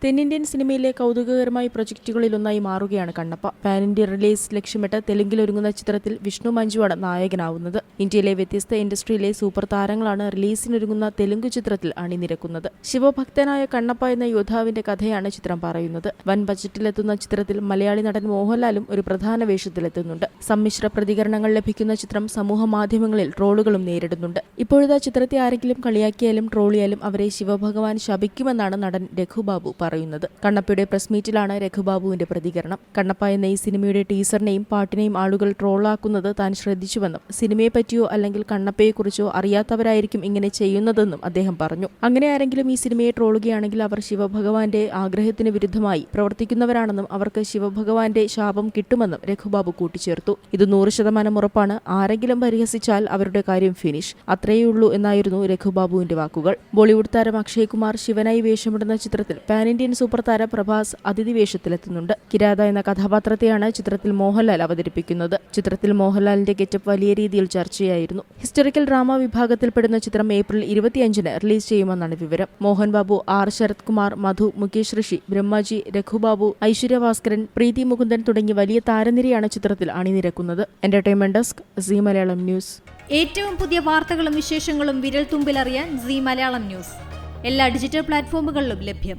തെന്നിന്ത്യൻ സിനിമയിലെ കൗതുകകരമായ പ്രൊജക്ടുകളിലൊന്നായി മാറുകയാണ് കണ്ണപ്പ. പാൻ ഇന്ത്യ റിലീസ് ലക്ഷ്യമിട്ട് തെലുങ്കിലൊരുങ്ങുന്ന ചിത്രത്തിൽ വിഷ്ണു മഞ്ജുവാണ് നായകനാവുന്നത്. ഇന്ത്യയിലെ വ്യത്യസ്ത ഇൻഡസ്ട്രിയിലെ സൂപ്പർ താരങ്ങളാണ് റിലീസിനൊരുങ്ങുന്ന തെലുങ്ക് ചിത്രത്തിൽ അണിനിരക്കുന്നത്. ശിവഭക്തനായ കണ്ണപ്പ എന്ന യോദ്ധാവിന്റെ കഥയാണ് ചിത്രം പറയുന്നത്. വൻ ബജറ്റിലെത്തുന്ന ചിത്രത്തിൽ മലയാളി നടൻ മോഹൻലാലും ഒരു പ്രധാന വേഷത്തിലെത്തുന്നുണ്ട്. സമ്മിശ്ര പ്രതികരണങ്ങൾ ലഭിക്കുന്ന ചിത്രം സമൂഹ മാധ്യമങ്ങളിൽ ട്രോളുകളും നേരിടുന്നുണ്ട്. ഇപ്പോഴത്തെ ചിത്രത്തെ ആരെങ്കിലും കളിയാക്കിയാലും ട്രോളിയാലും അവരെ ശിവഭഗവാൻ ശപിക്കുമെന്നാണ് നടൻ രഘുബാബു പറയുന്നത്. കണ്ണപ്പയുടെ പ്രസ് മീറ്റിലാണ് രഘുബാബുവിന്റെ പ്രതികരണം. കണ്ണപ്പ എന്ന ഈ സിനിമയുടെ ടീസറിനെയും പാട്ടിനെയും ആളുകൾ ട്രോളാക്കുന്നത് താൻ ശ്രദ്ധിച്ചുവെന്നും സിനിമയെപ്പറ്റിയോ അല്ലെങ്കിൽ കണ്ണപ്പയെക്കുറിച്ചോ അറിയാത്തവരായിരിക്കും ഇങ്ങനെ ചെയ്യുന്നതെന്നും അദ്ദേഹം പറഞ്ഞു. അങ്ങനെ ആരെങ്കിലും ഈ സിനിമയെ ട്രോളുകയാണെങ്കിൽ അവർ ശിവഭഗവാന്റെ ആഗ്രഹത്തിന് വിരുദ്ധമായി പ്രവർത്തിക്കുന്നവരാണെന്നും അവർക്ക് ശിവഭഗവാന്റെ ശാപം കിട്ടുമെന്നും രഘുബാബു കൂട്ടിച്ചേർത്തു. ഇത് 100% ഉറപ്പാണ്. ആരെങ്കിലും പരിഹസിച്ചാൽ അവരുടെ കാര്യം ഫിനിഷ്, അത്രയേയുള്ളൂ എന്നായിരുന്നു രഘുബാബുവിന്റെ വാക്കുകൾ. ബോളിവുഡ് താരം അക്ഷയ് കുമാർ ശിവനായി വേഷമിടുന്ന ചിത്രത്തിൽ പാൻ ഇന്ത്യൻ സൂപ്പർ താര പ്രഭാസ് അതിഥി വേഷത്തിലെത്തുന്നുണ്ട്. കിരാത എന്ന കഥാപാത്രത്തെയാണ് ചിത്രത്തിൽ മോഹൻലാൽ അവതരിപ്പിക്കുന്നത്. ചിത്രത്തിൽ മോഹൻലാലിന്റെ ഗെറ്റപ്പ് വലിയ രീതിയിൽ ചർച്ചയായിരുന്നു. ഹിസ്റ്റോറിക്കൽ ഡ്രാമ വിഭാഗത്തിൽപ്പെടുന്ന ചിത്രം ഏപ്രിൽ 25-ന് റിലീസ് ചെയ്യുമെന്നാണ് വിവരം. മോഹൻ ബാബു, ആർ ശരത് കുമാർ, മധു, മുകേഷ് ഋഷി, ബ്രഹ്മാജി, രഘുബാബു, ഐശ്വര്യ ഭാസ്കരൻ, പ്രീതി മുകുന്ദൻ തുടങ്ങി വലിയ താരനിരയാണ് ചിത്രത്തിൽ അണിനിരക്കുന്നത്. Entertainment desk, Zee Malayalam news. ഏറ്റവും പുതിയ വാർത്തകളും വിശേഷങ്ങളും വിരൽ തുമ്പിലറിയാൻ സീ മലയാളം ന്യൂസ് എല്ലാ ഡിജിറ്റൽ പ്ലാറ്റ്ഫോമുകളിലും ലഭ്യം.